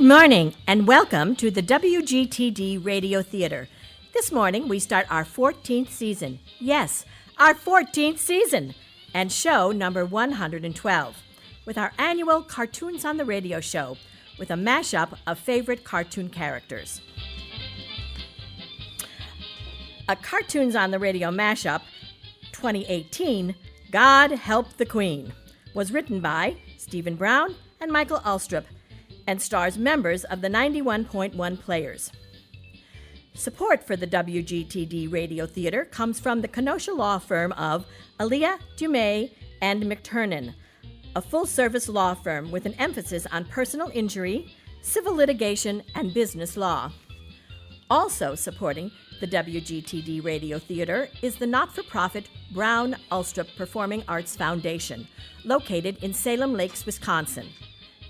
morning, and welcome to the WGTD Radio Theater. This morning, we start our 14th season. Yes, our 14th season, and show number 112, with our annual Cartoons on the Radio show, with a mashup of favorite cartoon characters. A Cartoons on the Radio mashup, 2018, God Help the Queen, was written by Stephen Brown and Michael Ullstrup, and stars members of the 91.1 Players. Support for the WGTD Radio Theater comes from the Kenosha law firm of Aaliyah, Dumais, and McTurnan, a full-service law firm with an emphasis on personal injury, civil litigation, and business law. Also supporting the WGTD Radio Theater is the not-for-profit Brown-Ullstrup Performing Arts Foundation, located in Salem Lakes, Wisconsin.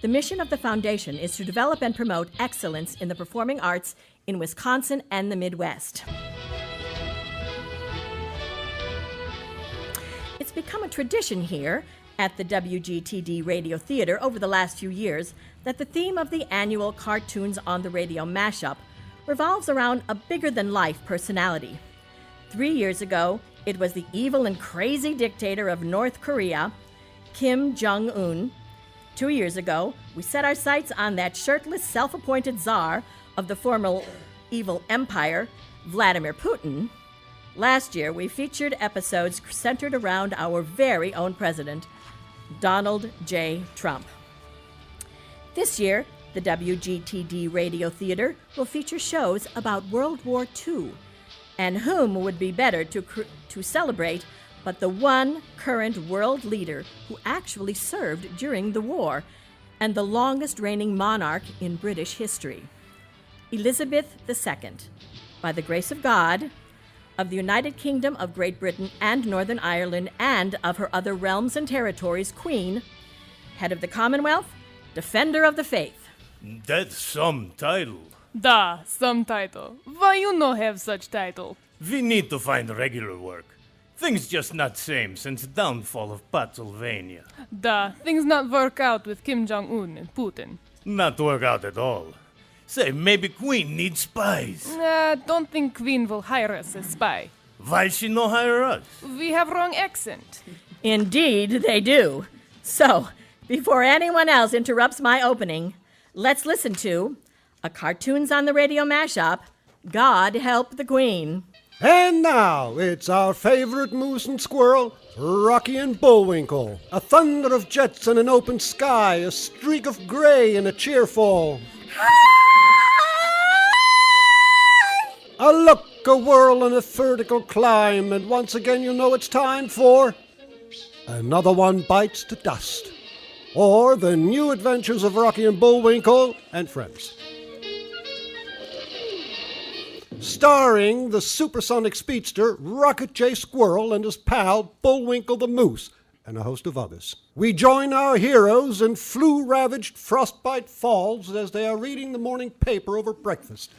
The mission of the foundation is to develop and promote excellence in the performing arts in Wisconsin and the Midwest. It's become a tradition here at the WGTD Radio Theater over the last few years that the theme of the annual Cartoons on the Radio mashup revolves around a bigger-than-life personality. 3 years ago, it was the evil and crazy dictator of North Korea, Kim Jong-Un. 2 years ago, we set our sights on that shirtless, self-appointed czar of the former evil empire, Vladimir Putin. Last year, we featured episodes centered around our very own president, Donald J. Trump. This year, the WGTD Radio Theater will feature shows about World War II, and whom would be better to celebrate but the one current world leader who actually served during the war and the longest reigning monarch in British history, Elizabeth II, by the grace of God, of the United Kingdom of Great Britain and Northern Ireland, and of her other realms and territories, Queen, head of the Commonwealth, defender of the faith. That's some title. Da, some title. Why you no have such title? We need to find regular work. Things just not same since downfall of Pennsylvania. Da, things not work out with Kim Jong-Un and Putin. Not work out at all. Say, maybe Queen needs spies. Don't think Queen will hire us as spy. Why she no hire us? We have wrong accent. Indeed, they do. So, before anyone else interrupts my opening, let's listen to a Cartoons on the Radio mashup, God Help the Queen. And now, it's our favorite moose and squirrel, Rocky and Bullwinkle. A thunder of jets in an open sky, a streak of gray and a cheerful. A look, a whirl, and a vertical climb, and once again you know it's time for Another One Bites the Dust, or The New Adventures of Rocky and Bullwinkle and Friends. Starring the supersonic speedster Rocket J. Squirrel and his pal Bullwinkle the Moose, and a host of others. We join our heroes in flu-ravaged Frostbite Falls as they are reading the morning paper over breakfast.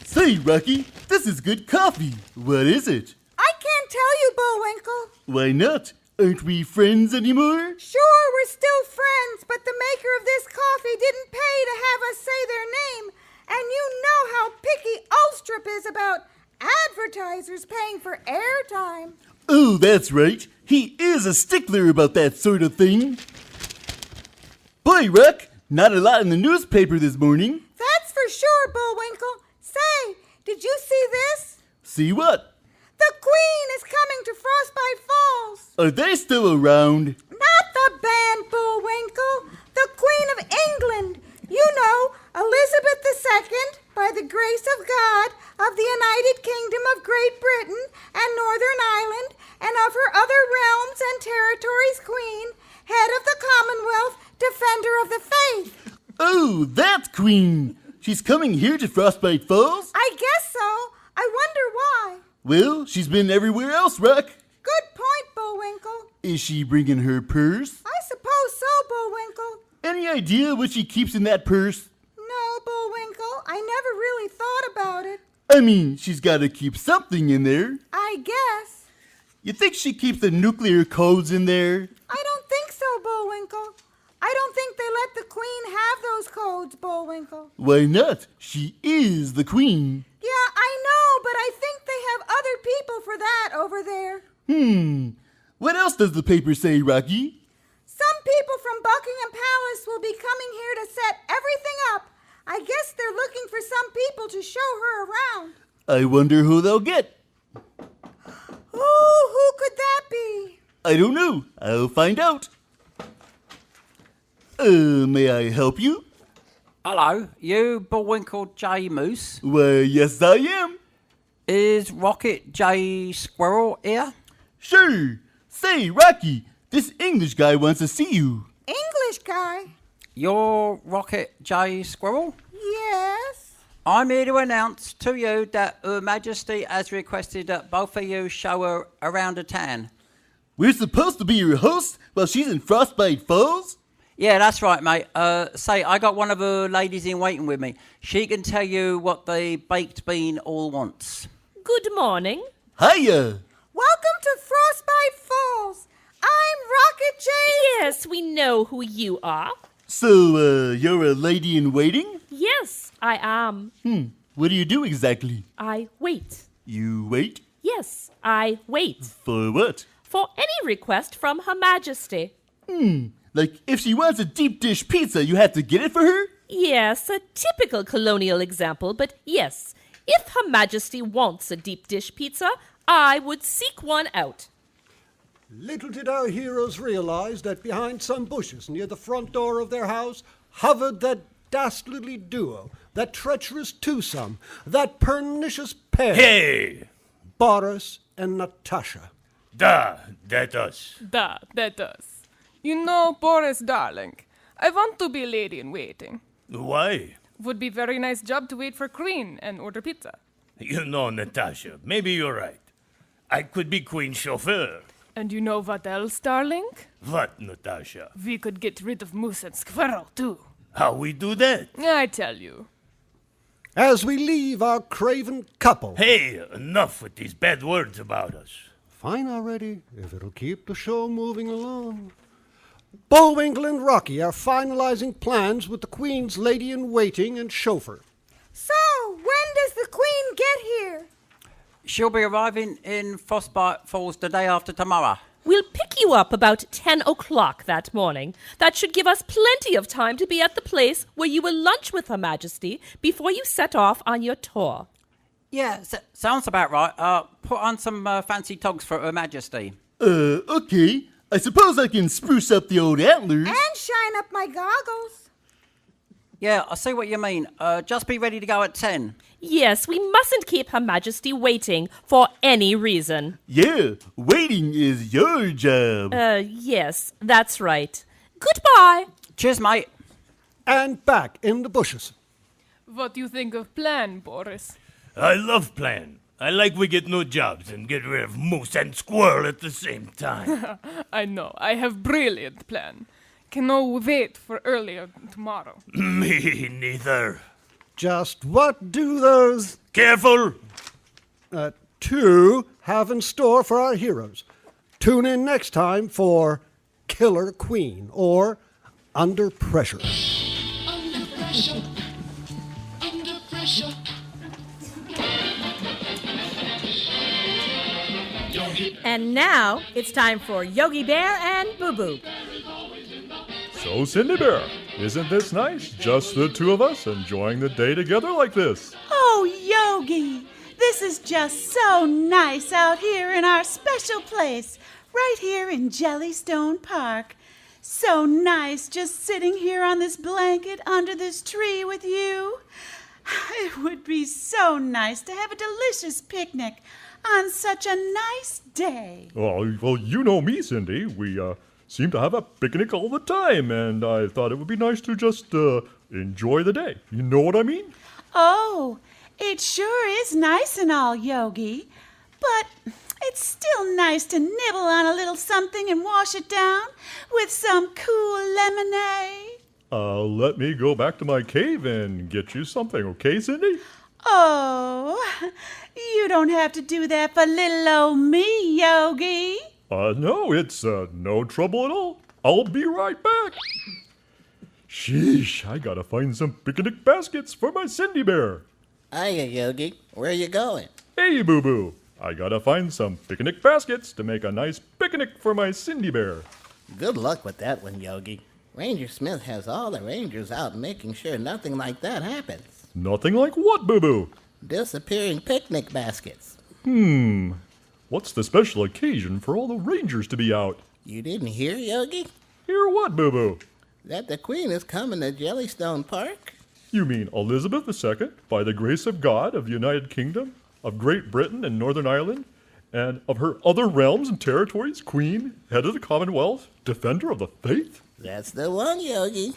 Say, Rocky, this is good coffee. What is it? I can't tell you, Bullwinkle. Why not? Aren't we friends anymore? Sure, we're still friends, but the maker of this coffee didn't pay to have us say their name. And you know how picky Ullstrup is about advertisers paying for airtime. Oh, that's right. He is a stickler about that sort of thing. Boy, Rock, not a lot in the newspaper this morning. That's for sure, Bullwinkle. Say, did you see this? See what? The Queen is coming to Frostbite Falls. Are they still around? Not the band, Bullwinkle. The Queen of England. You know, Elizabeth II, by the grace of God, of the United Kingdom of Great Britain and Northern Ireland, and of her other realms and territories, Queen, head of the Commonwealth, defender of the faith. Oh, that Queen. She's coming here to Frostbite Falls? I guess so. I wonder why. Well, she's been everywhere else, Rock. Good point, Bullwinkle. Is she bringing her purse? I suppose so, Bullwinkle. Any idea what she keeps in that purse? No, Bullwinkle. I never really thought about it. I mean, she's got to keep something in there. I guess. You think she keeps the nuclear codes in there? I don't think so, Bullwinkle. I don't think they let the queen have those codes, Bullwinkle. Why not? She is the queen. Yeah, I know, but I think they have other people for that over there. What else does the paper say, Rocky? Some people from Buckingham Palace will be coming here to set everything up. I guess they're looking for some people to show her around. I wonder who they'll get. Who could that be? I don't know. I'll find out. May I help you? Hello, you Bullwinkle J. Moose? Why, yes, I am. Is Rocket J. Squirrel here? Sure. Say, Rocky, this English guy wants to see you. English guy? You're Rocket J. Squirrel? Yes. I'm here to announce to you that Her Majesty has requested that both of you show her around the town. We're supposed to be your hosts while she's in Frostbite Falls? Yeah, that's right, mate. Say, I got one of her ladies in waiting with me. She can tell you what the baked bean all wants. Good morning. Hiya. Welcome to Frostbite Falls. I'm Rocket J. Yes, we know who you are. So, you're a lady in waiting? Yes, I am. What do you do exactly? I wait. You wait? Yes, I wait. For what? For any request from Her Majesty. Like, if she wants a deep dish pizza, you have to get it for her? Yes, a typical colonial example, but yes, if Her Majesty wants a deep dish pizza, I would seek one out. Little did our heroes realize that behind some bushes near the front door of their house hovered that dastardly duo, that treacherous twosome, that pernicious pair, Hey! Boris and Natasha. That us. That does. You know, Boris, darling, I want to be a lady in waiting. Why? Would be very nice job to wait for Queen and order pizza. You know, Natasha, maybe you're right. I could be queen chauffeur. And you know what else, darling? What, Natasha? We could get rid of Moose and Squirrel, too. How we do that? I tell you. As we leave our craven couple. Hey, enough with these bad words about us. Fine already, if it'll keep the show moving along. Bullwinkle and Rocky are finalizing plans with the Queen's lady-in-waiting and chauffeur. So, when does the queen get here? She'll be arriving in Frostbite Falls the day after tomorrow. We'll pick you up about 10 o'clock that morning. That should give us plenty of time to be at the place where you will lunch with Her Majesty before you set off on your tour. Yeah, sounds about right. Put on some fancy togs for Her Majesty. Okay. I suppose I can spruce up the old antlers. And shine up my goggles. Yeah, I see what you mean. Just be ready to go at 10. Yes, we mustn't keep Her Majesty waiting for any reason. Yeah, waiting is your job. Yes, that's right. Goodbye. Cheers, mate. And back in the bushes. What do you think of plan, Boris? I love plan. I like we get new jobs and get rid of Moose and Squirrel at the same time. I know, I have brilliant plan. Cannot wait for earlier tomorrow. Me neither. Just what do those Careful! two have in store for our heroes? Tune in next time for Killer Queen or Under Pressure. Under pressure. Under pressure. And now it's time for Yogi Bear and Boo Boo. So, Cindy Bear, isn't this nice? Just the two of us enjoying the day together like this. Oh, Yogi, this is just so nice out here in our special place, right here in Jellystone Park. So nice just sitting here on this blanket under this tree with you. It would be so nice to have a delicious picnic on such a nice day. Well, you know me, Cindy. We seem to have a picnic all the time, and I thought it would be nice to just enjoy the day. You know what I mean? Oh, it sure is nice and all, Yogi. But it's still nice to nibble on a little something and wash it down with some cool lemonade. Let me go back to my cave and get you something, okay, Cindy? Oh, you don't have to do that for little old me, Yogi. No, it's no trouble at all. I'll be right back. Sheesh, I gotta find some picnic baskets for my Cindy Bear. Hiya, Yogi. Where you going? Hey, Boo Boo, I gotta find some picnic baskets to make a nice picnic for my Cindy Bear. Good luck with that one, Yogi. Ranger Smith has all the rangers out making sure nothing like that happens. Nothing like what, Boo Boo? Disappearing picnic baskets. What's the special occasion for all the rangers to be out? You didn't hear, Yogi? Hear what, Boo Boo? That the Queen is coming to Jellystone Park? You mean Elizabeth II, by the grace of God of the United Kingdom, of Great Britain and Northern Ireland, and of her other realms and territories, Queen, head of the Commonwealth, defender of the faith? That's the one, Yogi.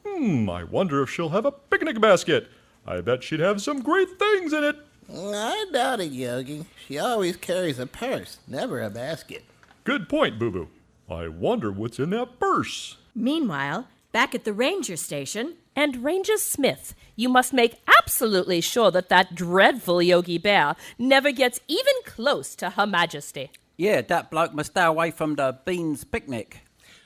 I wonder if she'll have a picnic basket. I bet she'd have some great things in it. I doubt it, Yogi. She always carries a purse, never a basket. Good point, Boo Boo. I wonder what's in that purse. Meanwhile, back at the ranger station, And Ranger Smith, you must make absolutely sure that that dreadful Yogi Bear never gets even close to Her Majesty. Yeah, that bloke must stay away from the Beans picnic.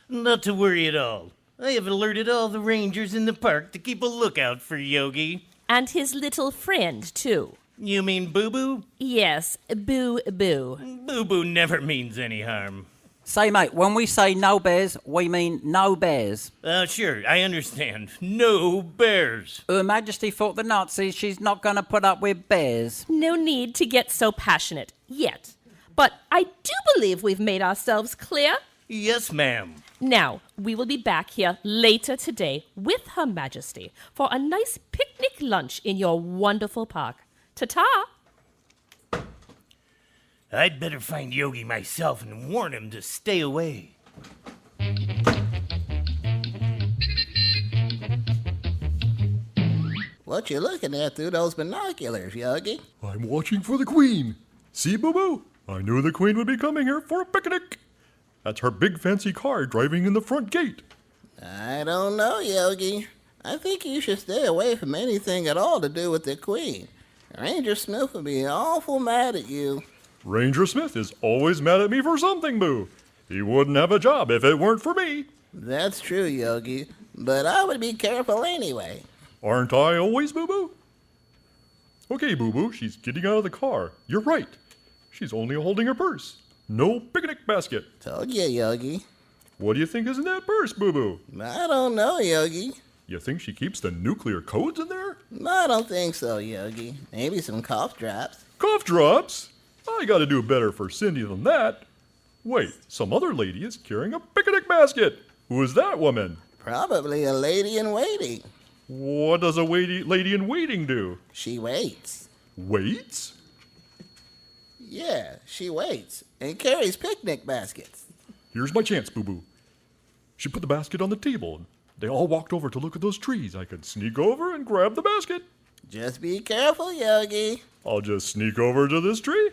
Not to worry at all. I have alerted all the rangers in the park to keep a lookout for Yogi. And his little friend, too. You mean Boo Boo? Yes, Boo Boo. Boo Boo never means any harm. Say, mate, when we say no bears, we mean no bears. Sure, I understand. No bears. Her Majesty fought the Nazis. She's not going to put up with bears. No need to get so passionate yet. But I do believe we've made ourselves clear. Yes, ma'am. Now, we will be back here later today with Her Majesty for a nice picnic lunch in your wonderful park. Ta-ta! I'd better find Yogi myself and warn him to stay away. What you looking at through those binoculars, Yogi? I'm watching for the Queen. See, Boo Boo? I knew the Queen would be coming here for a picnic. That's her big fancy car driving in the front gate. I don't know, Yogi. I think you should stay away from anything at all to do with the Queen. Ranger Smith would be awful mad at you. Ranger Smith is always mad at me for something, Boo. He wouldn't have a job if it weren't for me. That's true, Yogi. But I would be careful anyway. Aren't I always, Boo Boo? Okay, Boo Boo, she's getting out of the car. You're right. She's only holding her purse. No picnic basket. Told you, Yogi. What do you think is in that purse, Boo Boo? I don't know, Yogi. You think she keeps the nuclear codes in there? I don't think so, Yogi. Maybe some cough drops. Cough drops? I gotta do better for Cindy than that. Wait, some other lady is carrying a picnic basket. Who is that woman? Probably a lady in waiting. What does a lady in waiting do? She waits. Waits? Yeah, she waits and carries picnic baskets. Here's my chance, Boo Boo. She put the basket on the table, and they all walked over to look at those trees. I could sneak over and grab the basket. Just be careful, Yogi. I'll just sneak over to this tree.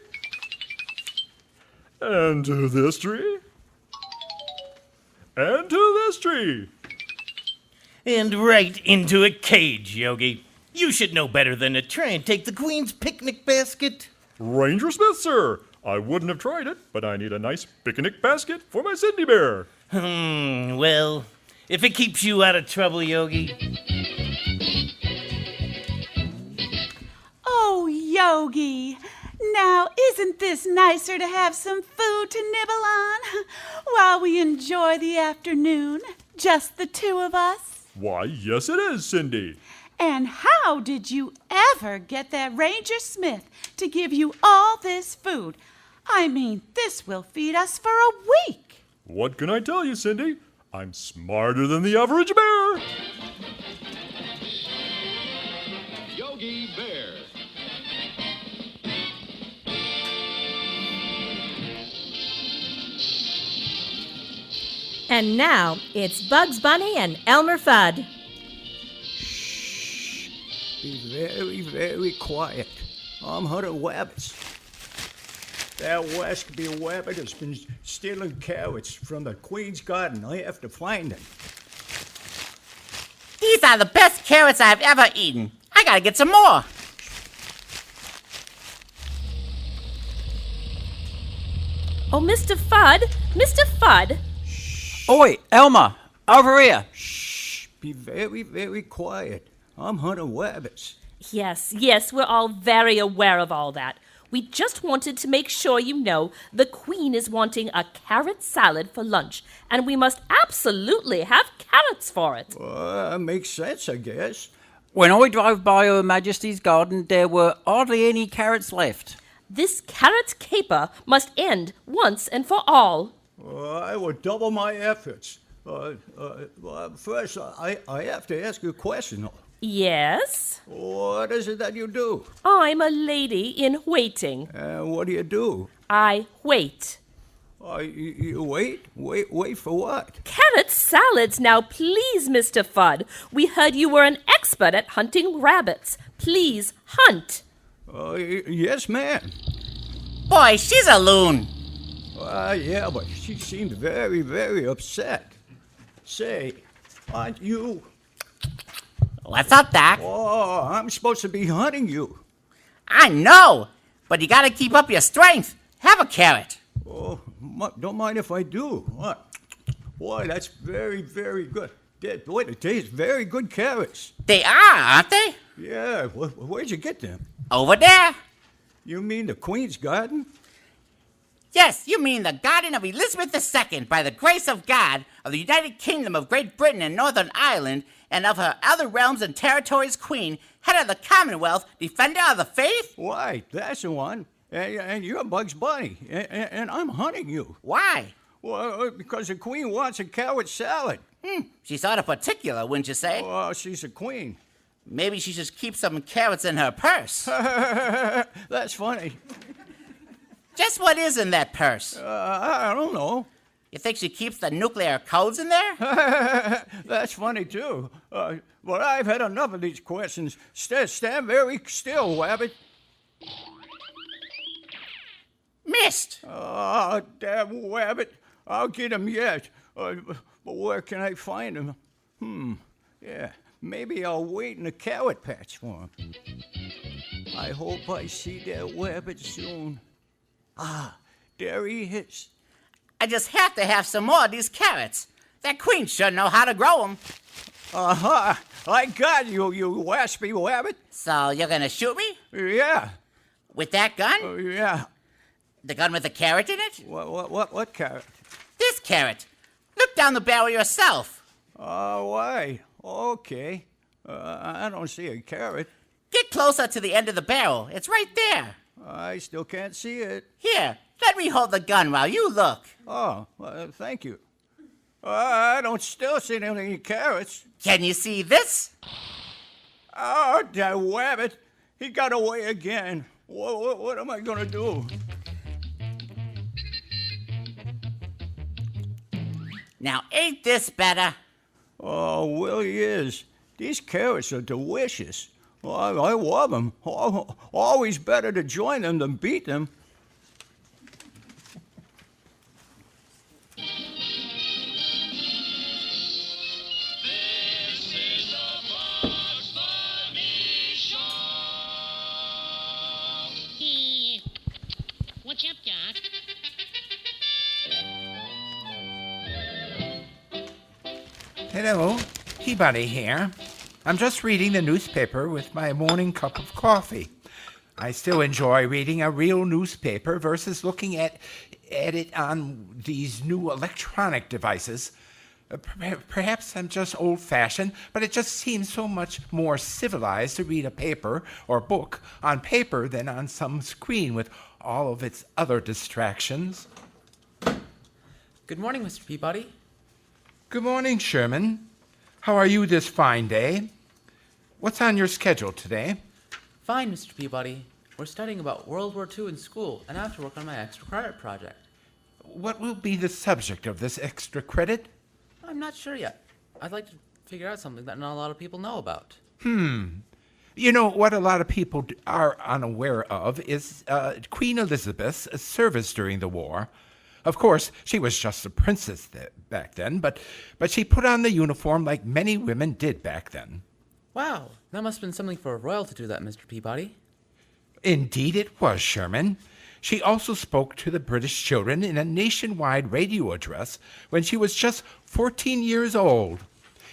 And to this tree. And to this tree. And right into a cage, Yogi. You should know better than to try and take the Queen's picnic basket. Ranger Smith, sir. I wouldn't have tried it, but I need a nice picnic basket for my Cindy Bear. Well, if it keeps you out of trouble, Yogi. Oh, Yogi. Now, isn't this nicer to have some food to nibble on while we enjoy the afternoon? Just the two of us? Why, yes it is, Cindy. And how did you ever get that Ranger Smith to give you all this food? I mean, this will feed us for a week. What can I tell you, Cindy? I'm smarter than the average bear. Yogi Bear. And now it's Bugs Bunny and Elmer Fudd. Be very, very quiet. I'm hunting rabbits. That Westby rabbit has been stealing carrots from the Queen's garden. I have to find him. These are the best carrots I've ever eaten. I gotta get some more. Oh, Mr. Fudd! Mr. Fudd! Oi, Elmer, over here. be very, very quiet. I'm hunting rabbits. Yes, we're all very aware of all that. We just wanted to make sure you know the Queen is wanting a carrot salad for lunch, and we must absolutely have carrots for it. Makes sense, I guess. When I drove by Her Majesty's garden, there were hardly any carrots left. This carrot caper must end once and for all. I will double my efforts. First, I have to ask you a question. Yes? What is it that you do? I'm a lady in waiting. What do you do? I wait. You wait? Wait for what? Carrot salads now, please, Mr. Fudd. We heard you were an expert at hunting rabbits. Please, hunt. Yes, ma'am. Boy, she's a loon. Yeah, but she seemed very, very upset. Say, aren't you... What's up, Doc? Oh, I'm supposed to be hunting you. I know, but you gotta keep up your strength. Have a carrot. Oh, don't mind if I do. What? Boy, that's very, very good. Boy, they taste very good carrots. They are, aren't they? Yeah, where'd you get them? Over there. You mean the Queen's garden? Yes, you mean the Garden of Elizabeth II, by the grace of God, of the United Kingdom of Great Britain and Northern Ireland, and of her other realms and territories Queen, head of the Commonwealth, defender of the faith? Why, that's the one. And you're Bugs Bunny, and I'm hunting you. Why? Well, because the Queen wants a carrot salad. She's sort of particular, wouldn't you say? Oh, she's a queen. Maybe she should keep some carrots in her purse. That's funny. Just what is in that purse? I don't know. You think she keeps the nuclear codes in there? That's funny, too. But I've had enough of these questions. Stand very still, Wabbit. Missed. Oh, damn Wabbit. I'll get him yet. But where can I find him? Yeah, maybe I'll wait in the carrot patch for him. I hope I see that Wabbit soon. Ah, there he is. I just have to have some more of these carrots. That Queen should know how to grow them. I got you, you waspy Wabbit. So you're gonna shoot me? Yeah. With that gun? Yeah. The gun with the carrot in it? What carrot? This carrot. Look down the barrel yourself. Why? Okay. I don't see a carrot. Get closer to the end of the barrel. It's right there. I still can't see it. Here, let me hold the gun while you look. Oh, thank you. I don't still see any carrots. Can you see this? Oh, that Wabbit. He got away again. What am I going to do? Now, ain't this better? Oh, well, he is. These carrots are delicious. Oh, I love them. Oh, always better to join them than beat them. What's up, Doc? Hello, Peabody here. I'm just reading the newspaper with my morning cup of coffee. I still enjoy reading a real newspaper versus looking at it on these new electronic devices. Perhaps I'm just old-fashioned, but it just seems so much more civilized to read a paper or book on paper than on some screen with all of its other distractions. Good morning, Mr. Peabody. Good morning, Sherman. How are you this fine day? What's on your schedule today? Fine, Mr. Peabody. We're studying about World War II in school, and I have to work on my extra credit project. What will be the subject of this extra credit? I'm not sure yet. I'd like to figure out something that not a lot of people know about. You know, what a lot of people are unaware of is Queen Elizabeth's service during the war. Of course, she was just a princess back then, but she put on the uniform like many women did back then. Wow, that must have been something for a royal to do that, Mr. Peabody. Indeed it was, Sherman. She also spoke to the British children in a nationwide radio address when she was just 14 years old.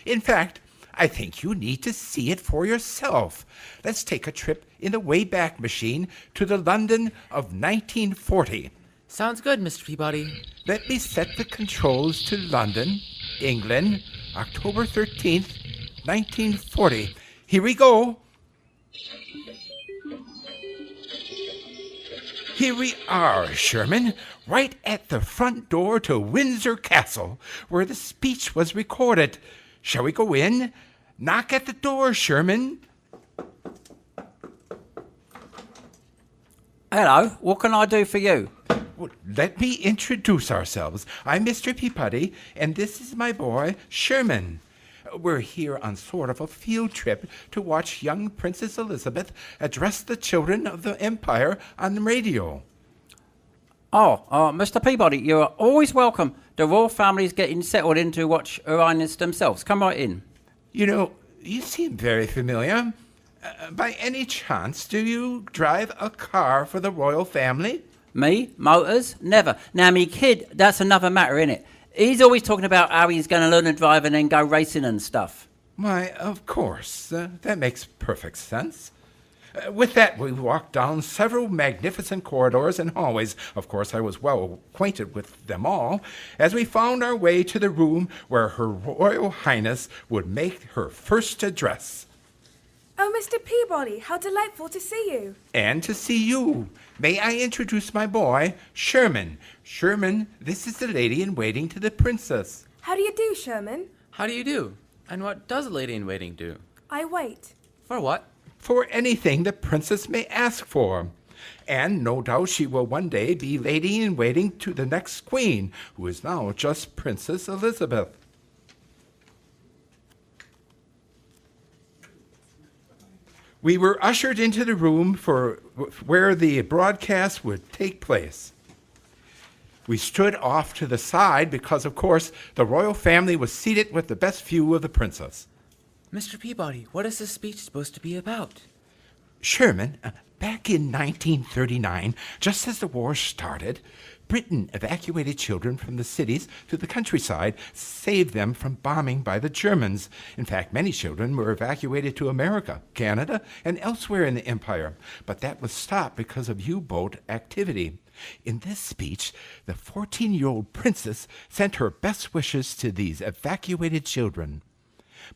In fact, I think you need to see it for yourself. Let's take a trip in the Wayback Machine to the London of 1940. Sounds good, Mr. Peabody. Let me set the controls to London, England, October 13th, 1940. Here we go. Here we are, Sherman, right at the front door to Windsor Castle, where the speech was recorded. Shall we go in? Knock at the door, Sherman. Hello, what can I do for you? Well, let me introduce ourselves. I'm Mr. Peabody, and this is my boy, Sherman. We're here on sort of a field trip to watch young Princess Elizabeth address the children of the Empire on the radio. Mr. Peabody, you're always welcome. The royal family's getting settled in to watch Her Highness themselves. Come right in. You know, you seem very familiar. By any chance, do you drive a car for the royal family? Me? Motors? Never. Now, me kid, that's another matter, innit? He's always talking about how he's going to learn to drive and then go racing and stuff. Why, of course. That makes perfect sense. With that, we walked down several magnificent corridors and hallways. Of course, I was well acquainted with them all, as we found our way to the room where Her Royal Highness would make her first address. Oh, Mr. Peabody, how delightful to see you. And to see you. May I introduce my boy, Sherman. Sherman, this is the lady-in-waiting to the princess. How do you do, Sherman? How do you do? And what does a lady-in-waiting do? I wait. For what? For anything the princess may ask for. And no doubt she will one day be lady-in-waiting to the next queen, who is now just Princess Elizabeth. We were ushered into the room where the broadcast would take place. We stood off to the side because, of course, the royal family was seated with the best view of the princess. Mr. Peabody, what is this speech supposed to be about? Sherman, back in 1939, just as the war started, Britain evacuated children from the cities to the countryside, saved them from bombing by the Germans. In fact, many children were evacuated to America, Canada, and elsewhere in the empire. But that was stopped because of U-boat activity. In this speech, the 14-year-old princess sent her best wishes to these evacuated children.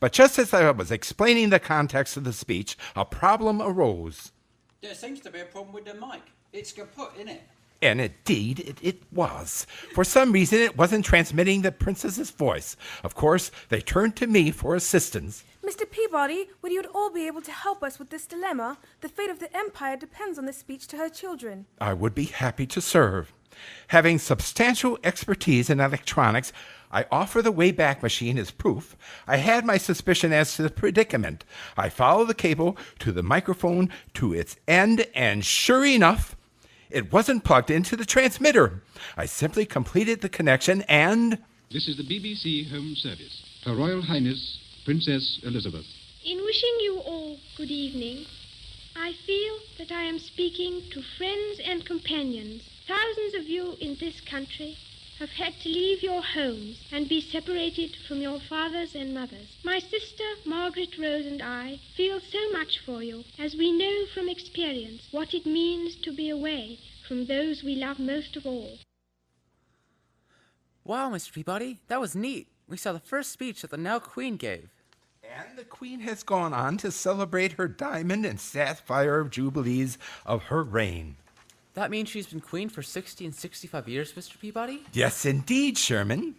But just as I was explaining the context of the speech, a problem arose. There seems to be a problem with the mic. It's kaput, isn't it? And indeed, it was. For some reason, it wasn't transmitting the princess's voice. Of course, they turned to me for assistance. Mr. Peabody, would you all be able to help us with this dilemma? The fate of the Empire depends on this speech to her children. I would be happy to serve. Having substantial expertise in electronics, I offer the Wayback Machine as proof. I had my suspicion as to the predicament. I follow the cable to the microphone to its end, and sure enough, it wasn't plugged into the transmitter. I simply completed the connection and... This is the BBC Home Service. Her Royal Highness, Princess Elizabeth. In wishing you all good evening, I feel that I am speaking to friends and companions. Thousands of you in this country have had to leave your homes and be separated from your fathers and mothers. My sister, Margaret Rose, and I feel so much for you, as we know from experience what it means to be away from those we love most of all. Wow, Mr. Peabody, that was neat. We saw the first speech that the now Queen gave. And the Queen has gone on to celebrate her diamond and sapphire jubilees of her reign. That means she's been Queen for 60 and 65 years, Mr. Peabody? Yes, indeed, Sherman.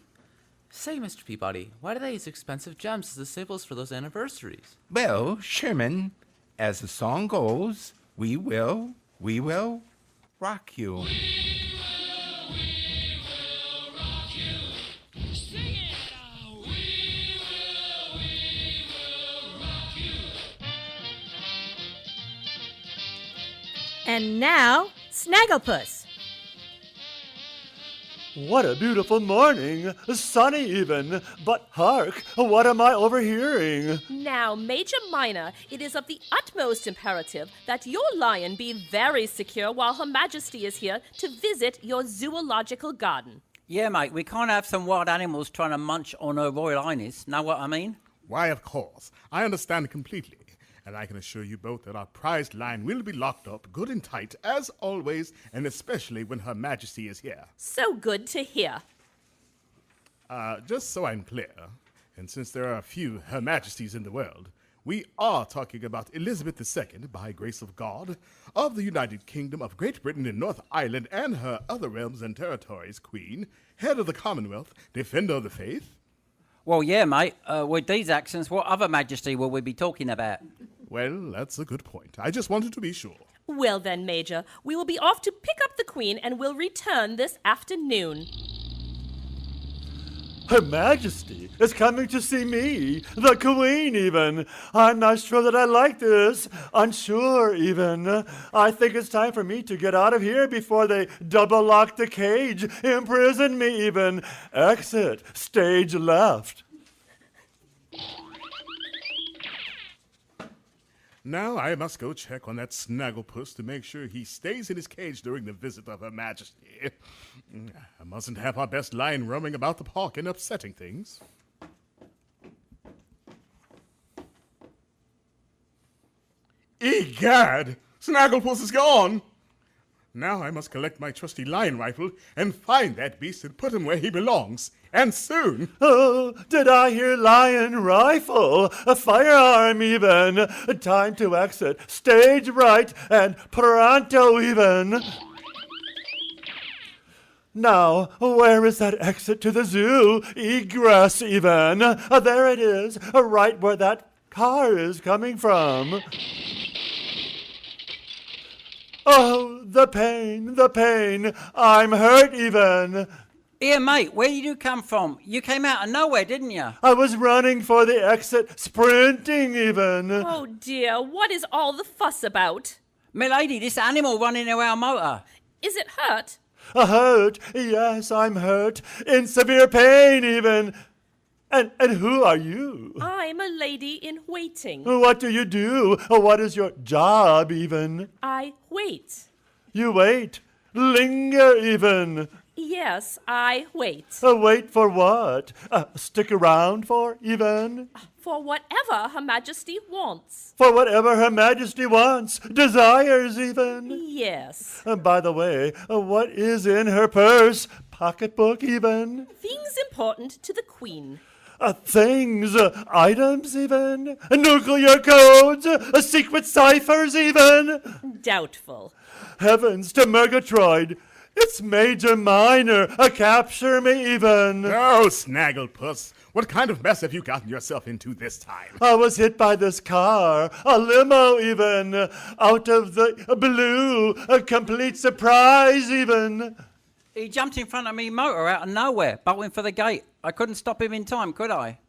Say, Mr. Peabody, why do they use expensive gems as the symbols for those anniversaries? Well, Sherman, as the song goes, we will rock you. And now, Snagglepuss. What a beautiful morning, sunny even, but hark, what am I overhearing? Now, Major Minor, it is of the utmost imperative that your lion be very secure while Her Majesty is here to visit your zoological garden. Yeah, mate, we can't have some wild animals trying to munch on Her Royal Highness. Know what I mean? Why, of course. I understand completely. And I can assure you both that our prized line will be locked up good and tight, as always, and especially when Her Majesty is here. So good to hear. Just so I'm clear, and since there are a few Her Majesties in the world, we are talking about Elizabeth II, by grace of God, of the United Kingdom of Great Britain and North Ireland and her other realms and territories, Queen, head of the Commonwealth, defender of the faith. Well, yeah, mate. With these accents, what other majesty will we be talking about? Well, that's a good point. I just wanted to be sure. Well then, Major, we will be off to pick up the Queen and will return this afternoon. Her Majesty is coming to see me, the Queen even. I'm not sure that I like this. Unsure even. I think it's time for me to get out of here before they double lock the cage, imprison me even. Exit, stage left. Now I must go check on that Snagglepuss to make sure he stays in his cage during the visit of Her Majesty. I mustn't have our best lion roaming about the park and upsetting things. Egad! Snagglepuss is gone! Now I must collect my trusty lion rifle and find that beast and put him where he belongs. And soon. Oh, did I hear lion rifle? A firearm even. Time to exit. Stage right and pronto even. Now, where is that exit to the zoo? Egress even. There it is, right where that car is coming from. Oh, the pain, I'm hurt even. Here, mate, where did you come from? You came out of nowhere, didn't you? I was running for the exit, sprinting even. Oh dear, what is all the fuss about? Milady, this animal running around motor. Is it hurt? Hurt? Yes, I'm hurt. In severe pain even. And who are you? I'm a lady in waiting. What do you do? What is your job even? I wait. You wait. Linger even. Yes, I wait. Wait for what? Stick around for even? For whatever Her Majesty wants. For whatever Her Majesty wants, desires even? Yes. By the way, what is in her purse? Pocketbook even? Things important to the Queen. Things, items even? Nuclear codes? Secret ciphers even? Doubtful. Heavens to Murgatroyd! It's Major Minor, capture me even. No, Snagglepuss. What kind of mess have you gotten yourself into this time? I was hit by this car, a limo even, out of the blue, a complete surprise even. He jumped in front of me motor out of nowhere, bolting for the gate. I couldn't stop him in time, could I?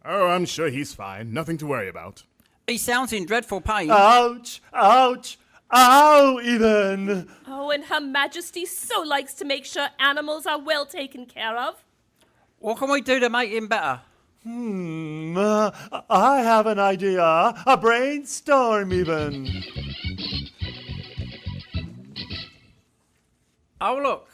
Oh, I'm sure he's fine. Nothing to worry about. He sounds in dreadful pain. Ouch! Ouch! Ow, even! Oh, and Her Majesty so likes to make sure animals are well taken care of. What can we do to make him better? I have an idea. A brainstorm, even. Oh, look.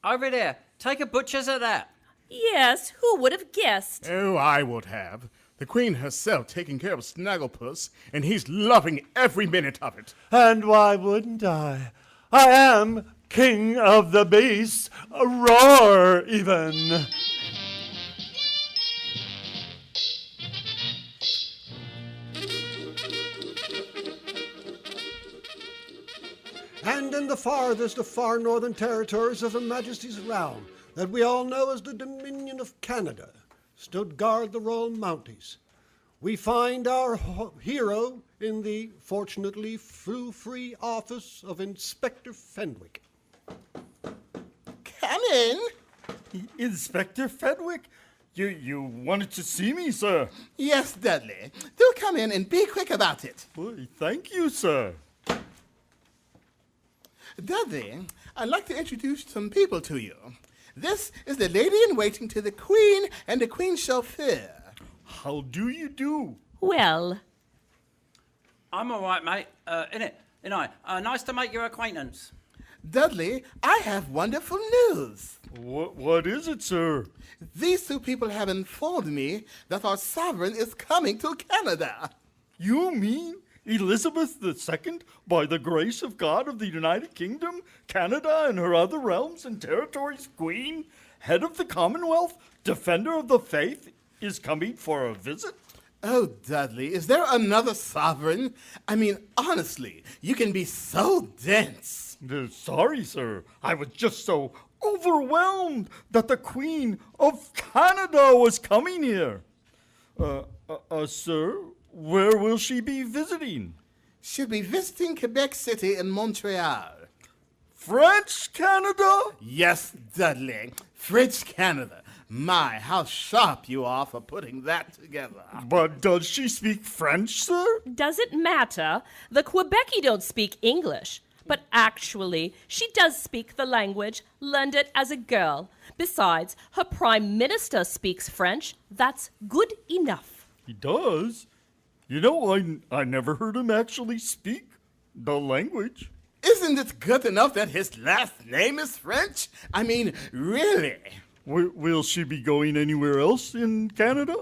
Over there. Take a butcher's at that. Yes, who would have guessed? Oh, I would have. The Queen herself taking care of Snagglepuss, and he's loving every minute of it. And why wouldn't I? I am King of the Beasts. Roar, even. And in the farthest of far northern territories of Her Majesty's realm, that we all know as the Dominion of Canada, stood guard the Royal Mounties. We find our hero in the fortunately flu-free office of Inspector Fenwick. Come in. Inspector Fenwick? You wanted to see me, sir? Yes, Dudley. Do come in and be quick about it. Well, thank you, sir. Dudley, I'd like to introduce some people to you. This is the lady-in-waiting to the Queen and the Queen's chauffeur. How do you do? Well. I'm all right, mate. Nice to make your acquaintance. Dudley, I have wonderful news. What is it, sir? These two people have informed me that our sovereign is coming to Canada. You mean Elizabeth II, by the grace of God of the United Kingdom, Canada and her other realms and territories, Queen, head of the Commonwealth, defender of the faith, is coming for a visit? Oh, Dudley, is there another sovereign? I mean, honestly, you can be so dense. Sorry, sir. I was just so overwhelmed that the Queen of Canada was coming here. Sir, where will she be visiting? She'll be visiting Quebec City and Montreal. French Canada? Yes, Dudley. French Canada. My, how sharp you are for putting that together. But does she speak French, sir? Does it matter? The Quebeci don't speak English. But actually, she does speak the language, learned it as a girl. Besides, her prime minister speaks French. That's good enough. He does? You know, I never heard him actually speak the language. Isn't it good enough that his last name is French? I mean, really? Will she be going anywhere else in Canada?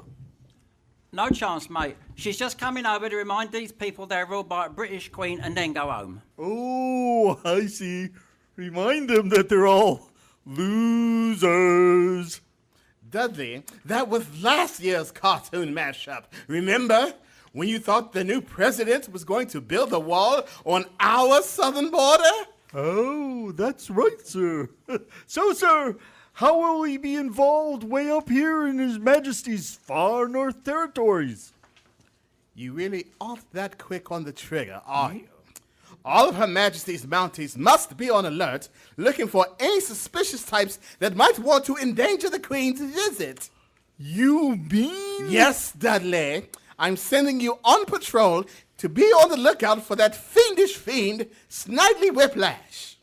No chance, mate. She's just coming over to remind these people they're ruled by a British Queen and then go home. Oh, I see. Remind them that they're all losers. Dudley, that was last year's cartoon mashup. Remember? When you thought the new president was going to build a wall on our southern border? Oh, that's right, sir. So, sir, how will he be involved way up here in His Majesty's far north territories? You really aren't that quick on the trigger, are you? All of Her Majesty's Mounties must be on alert, looking for any suspicious types that might want to endanger the Queen's visit. You mean? Yes, Dudley. I'm sending you on patrol to be on the lookout for that fiendish fiend, Snidely Whiplash.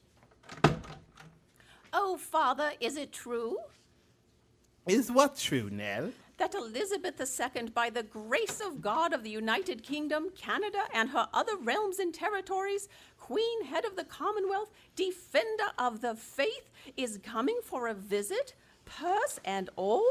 Oh, Father, is it true? Is what true, Nell? That Elizabeth II, by the grace of God of the United Kingdom, Canada, and her other realms and territories, Queen, head of the Commonwealth, defender of the faith, is coming for a visit, purse and all?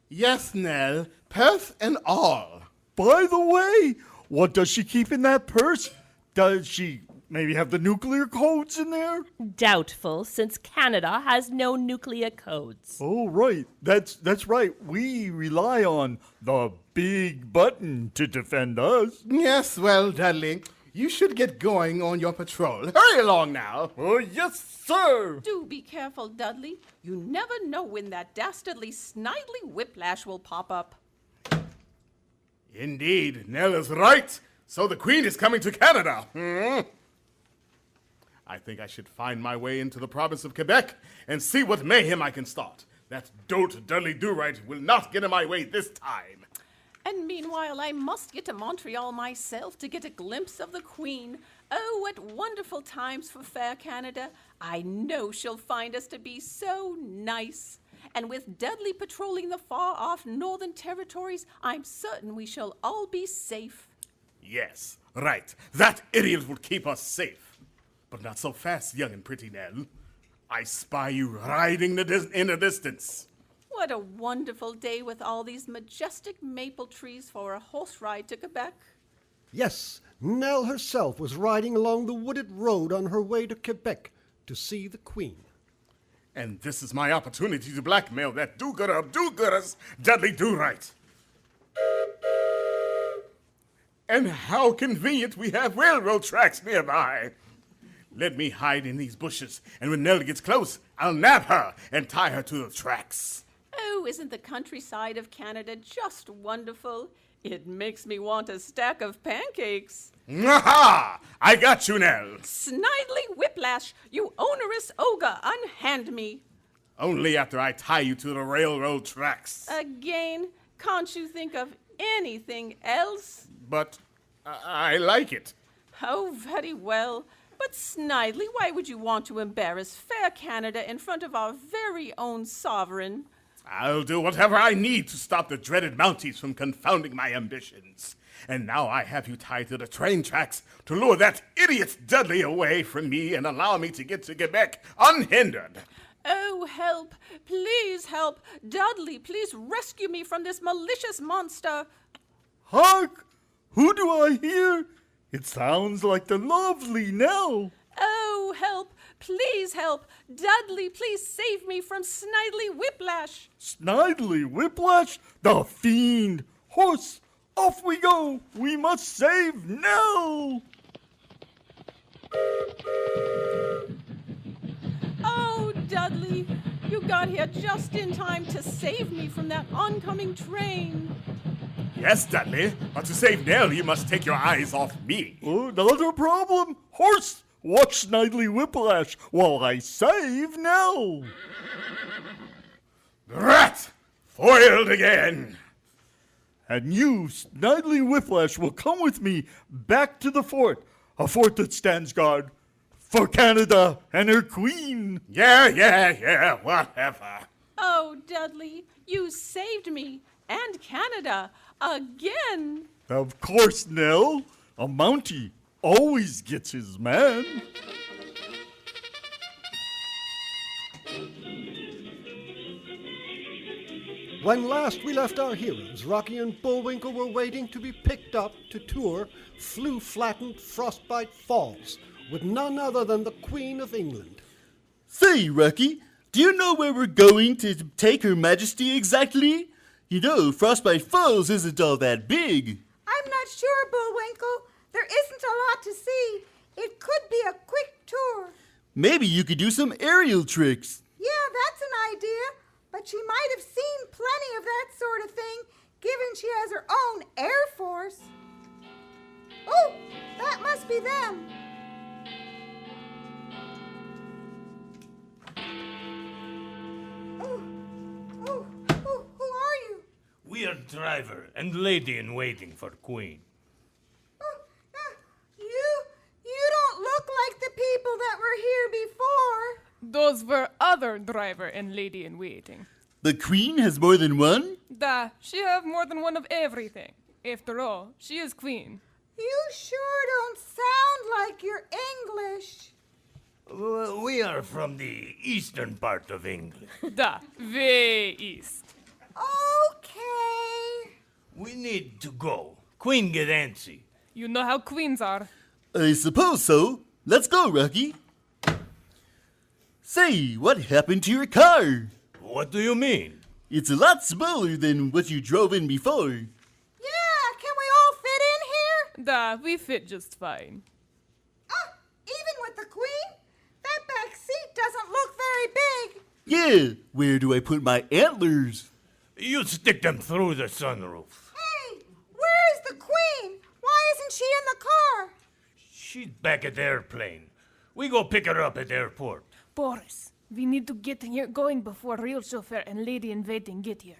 Yes, Nell, purse and all. By the way, what does she keep in that purse? Does she maybe have the nuclear codes in there? Doubtful, since Canada has no nuclear codes. Oh, right. That's right. We rely on the big button to defend us. Yes, well, Dudley, you should get going on your patrol. Hurry along now. Oh, yes, sir. Do be careful, Dudley. You never know when that dastardly Snidely Whiplash will pop up. Indeed, Nell is right. So the Queen is coming to Canada. I think I should find my way into the province of Quebec and see what mayhem I can start. That dolt Dudley Do-Right will not get in my way this time. And meanwhile, I must get to Montreal myself to get a glimpse of the Queen. Oh, what wonderful times for fair Canada. I know she'll find us to be so nice. And with Dudley patrolling the far-off northern territories, I'm certain we shall all be safe. Yes, right. That idiot will keep us safe. But not so fast, young and pretty Nell. I spy you riding in the distance. What a wonderful day with all these majestic maple trees for a horse ride to Quebec. Yes, Nell herself was riding along the wooded road on her way to Quebec to see the Queen. And this is my opportunity to blackmail that do-gooder of do-gooders, Dudley Do-Right. And how convenient we have railroad tracks nearby. Let me hide in these bushes, and when Nell gets close, I'll nab her and tie her to the tracks. Oh, isn't the countryside of Canada just wonderful? It makes me want a stack of pancakes. Aha! I got you, Nell. Snidely Whiplash, you onerous ogre, unhand me. Only after I tie you to the railroad tracks. Again, can't you think of anything else? But I like it. Oh, very well. But Snidely, why would you want to embarrass fair Canada in front of our very own sovereign? I'll do whatever I need to stop the dreaded Mounties from confounding my ambitions. And now I have you tied to the train tracks to lure that idiot Dudley away from me and allow me to get to Quebec unhindered. Oh, help! Please help! Dudley, please rescue me from this malicious monster! Hark! Who do I hear? It sounds like the lovely Nell. Oh, help! Please help! Dudley, please save me from Snidely Whiplash! Snidely Whiplash? The fiend! Horse, off we go! We must save Nell! Oh, Dudley, you got here just in time to save me from that oncoming train. Yes, Dudley, but to save Nell, you must take your eyes off me. Oh, not a problem. Horse, watch Snidely Whiplash while I save Nell. Rat! Foiled again! And you, Snidely Whiplash, will come with me back to the fort, a fort that stands guard for Canada and her queen. Yeah, whatever. Oh, Dudley, you saved me and Canada again. Of course, Nell. A Mountie always gets his man. When last we left our heroes, Rocky and Bullwinkle were waiting to be picked up to tour flu-flattened Frostbite Falls with none other than the Queen of England. Say, Rocky, do you know where we're going to take Her Majesty exactly? You know, Frostbite Falls isn't all that big. I'm not sure, Bullwinkle. There isn't a lot to see. It could be a quick tour. Maybe you could do some aerial tricks. Yeah, that's an idea. But she might have seen plenty of that sort of thing, given she has her own Air Force. Oh, that must be them. Who are you? We are driver and lady in waiting for Queen. You don't look like the people that were here before. Those were other driver and lady in waiting. The Queen has more than one? She have more than one of everything. After all, she is queen. You sure don't sound like you're English. We are from the eastern part of England. Way east. Okay. We need to go. Queen get antsy. You know how queens are. I suppose so. Let's go, Rocky. Say, what happened to your car? What do you mean? It's a lot smaller than what you drove in before. Yeah, can we all fit in here? We fit just fine. Even with the Queen? That back seat doesn't look very big. Yeah, where do I put my antlers? You stick them through the sunroof. Hey, where is the Queen? Why isn't she in the car? She's back at the airplane. We go pick her up at the airport. Boris, we need to get here going before real chauffeur and lady in waiting get here.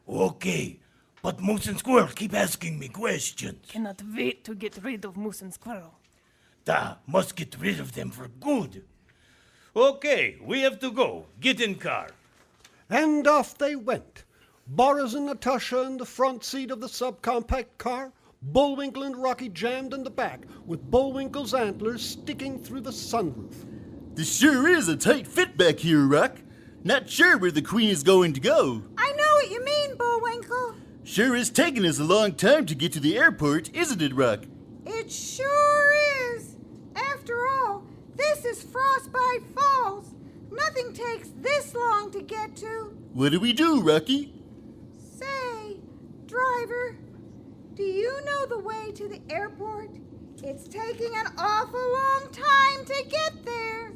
Okay, but Moose and Squirrel keep asking me questions. Cannot wait to get rid of Moose and Squirrel. Must get rid of them for good. Okay, we have to go. Get in car. And off they went. Boris and Natasha in the front seat of the subcompact car, Bullwinkle and Rocky jammed in the back, with Bullwinkle's antlers sticking through the sunroof. This sure is a tight fit back here, Rock. Not sure where the Queen is going to go. I know what you mean, Bullwinkle. Sure is taking us a long time to get to the airport, isn't it, Rock? It sure is. After all, this is Frostbite Falls. Nothing takes this long to get to. What do we do, Rocky? Say, driver, do you know the way to the airport? It's taking an awful long time to get there.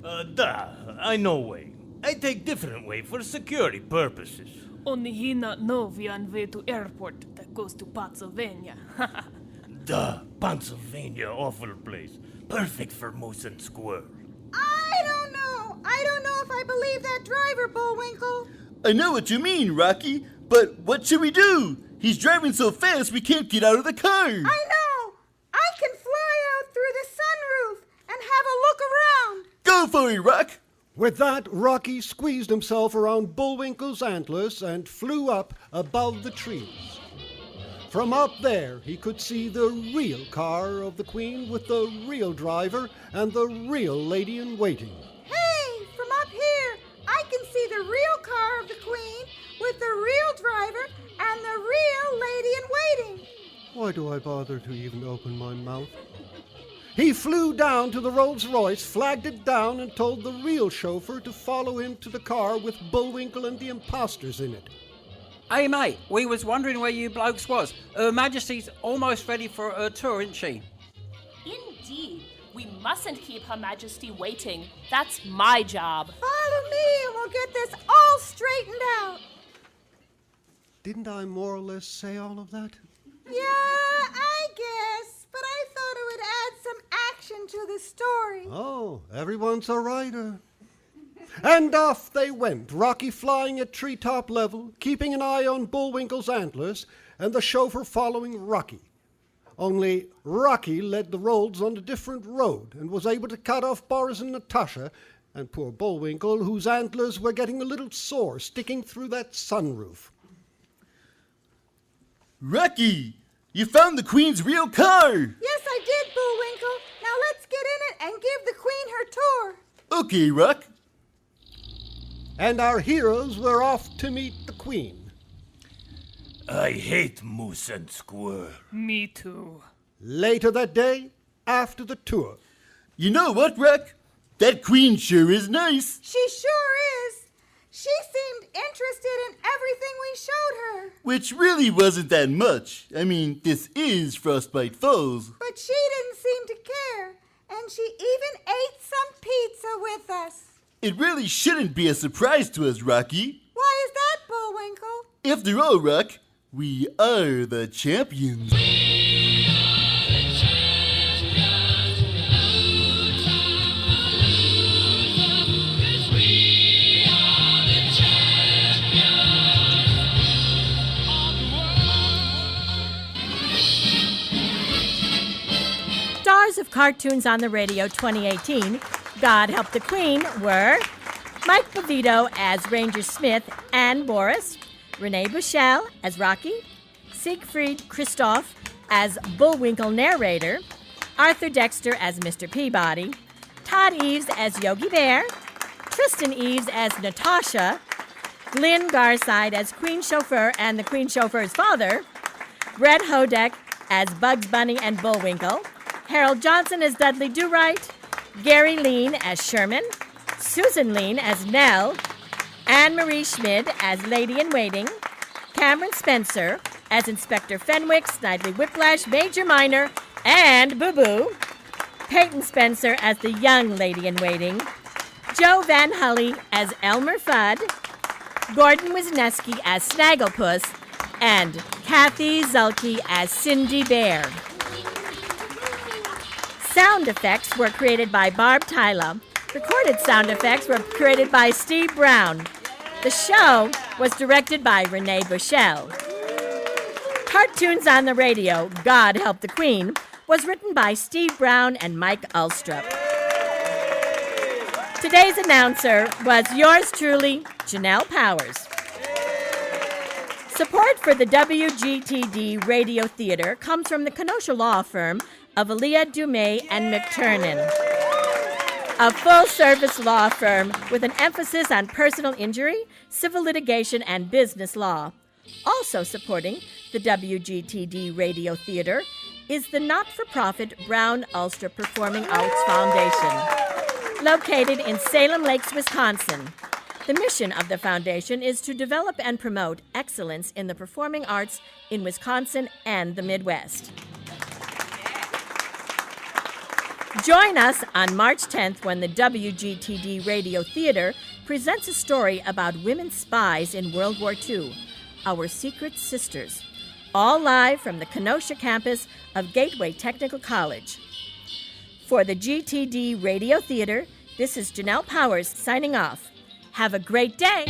I know way. I take different way for security purposes. Only he not know we on way to airport that goes to Pennsylvania. Pennsylvania awful place. Perfect for Moose and Squirrel. I don't know. I don't know if I believe that driver, Bullwinkle. I know what you mean, Rocky, but what should we do? He's driving so fast we can't get out of the car. I know. I can fly out through the sunroof and have a look around. Go for it, Rock. With that, Rocky squeezed himself around Bullwinkle's antlers and flew up above the trees. From up there, he could see the real car of the Queen with the real driver and the real lady-in-waiting. Hey, from up here, I can see the real car of the Queen with the real driver and the real lady-in-waiting. Why do I bother to even open my mouth? He flew down to the Rolls-Royce, flagged it down, and told the real chauffeur to follow him to the car with Bullwinkle and the imposters in it. Hey, mate, we was wondering where you blokes was. Her Majesty's almost ready for her tour, isn't she? Indeed. We mustn't keep Her Majesty waiting. That's my job. Follow me and we'll get this all straightened out. Didn't I more or less say all of that? Yeah, I guess, but I thought it would add some action to the story. Oh, everyone's a writer. And off they went, Rocky flying at treetop level, keeping an eye on Bullwinkle's antlers, and the chauffeur following Rocky. Only Rocky led the Rolls on a different road and was able to cut off Boris and Natasha, and poor Bullwinkle, whose antlers were getting a little sore sticking through that sunroof. Rocky, you found the Queen's real car! Yes, I did, Bullwinkle. Now let's get in it and give the Queen her tour. Okay, Rock. And our heroes were off to meet the Queen. I hate moose and squirrel. Me too. Later that day, after the tour. You know what, Rock? That Queen sure is nice. She sure is. She seemed interested in everything we showed her. Which really wasn't that much. I mean, this is Frostbite Falls. But she didn't seem to care. And she even ate some pizza with us. It really shouldn't be a surprise to us, Rocky. Why is that, Bullwinkle? After all, Rock, we are the champions. Stars of Cartoons on the Radio 2018, God Help the Queen, were Mike Bovito as Ranger Smith and Boris, Renee Bushell as Rocky, Siegfried Christoph as Bullwinkle narrator, Arthur Dexter as Mr. Peabody, Todd Eves as Yogi Bear, Tristan Eves as Natasha, Glenn Garside as Queen Chauffeur and the Queen Chauffeur's father, Brett Hodeck as Bugs Bunny and Bullwinkle, Harold Johnson as Dudley Do-Right, Gary Lean as Sherman, Susan Lean as Nell, Anne-Marie Schmid as Lady-in-Waiting, Cameron Spencer as Inspector Fenwick, Snidely Whiplash, Major Minor, and Boo-Boo, Peyton Spencer as the young Lady-in-Waiting, Joe Van Hully as Elmer Fudd, Gordon Wisniewski as Snagglepuss, and Kathy Zulke as Cindy Bear. Sound effects were created by Barb Tyler. Recorded sound effects were created by Steve Brown. The show was directed by Renee Bushell. Cartoons on the Radio, God Help the Queen, was written by Steve Brown and Mike Ullstrup. Today's announcer was yours truly, Janelle Powers. Support for the WGTD Radio Theater comes from the Kenosha law firm of Aaliyah Dumais and McTurnan, a full-service law firm with an emphasis on personal injury, civil litigation, and business law. Also supporting the WGTD Radio Theater is the not-for-profit Brown-Ullstrup Performing Arts Foundation, located in Salem Lakes, Wisconsin. The mission of the foundation is to develop and promote excellence in the performing arts in Wisconsin and the Midwest. Join us on March 10th when the WGTD Radio Theater presents a story about women spies in World War II, Our Secret Sisters, all live from the Kenosha campus of Gateway Technical College. For the GTD Radio Theater, this is Janelle Powers signing off. Have a great day.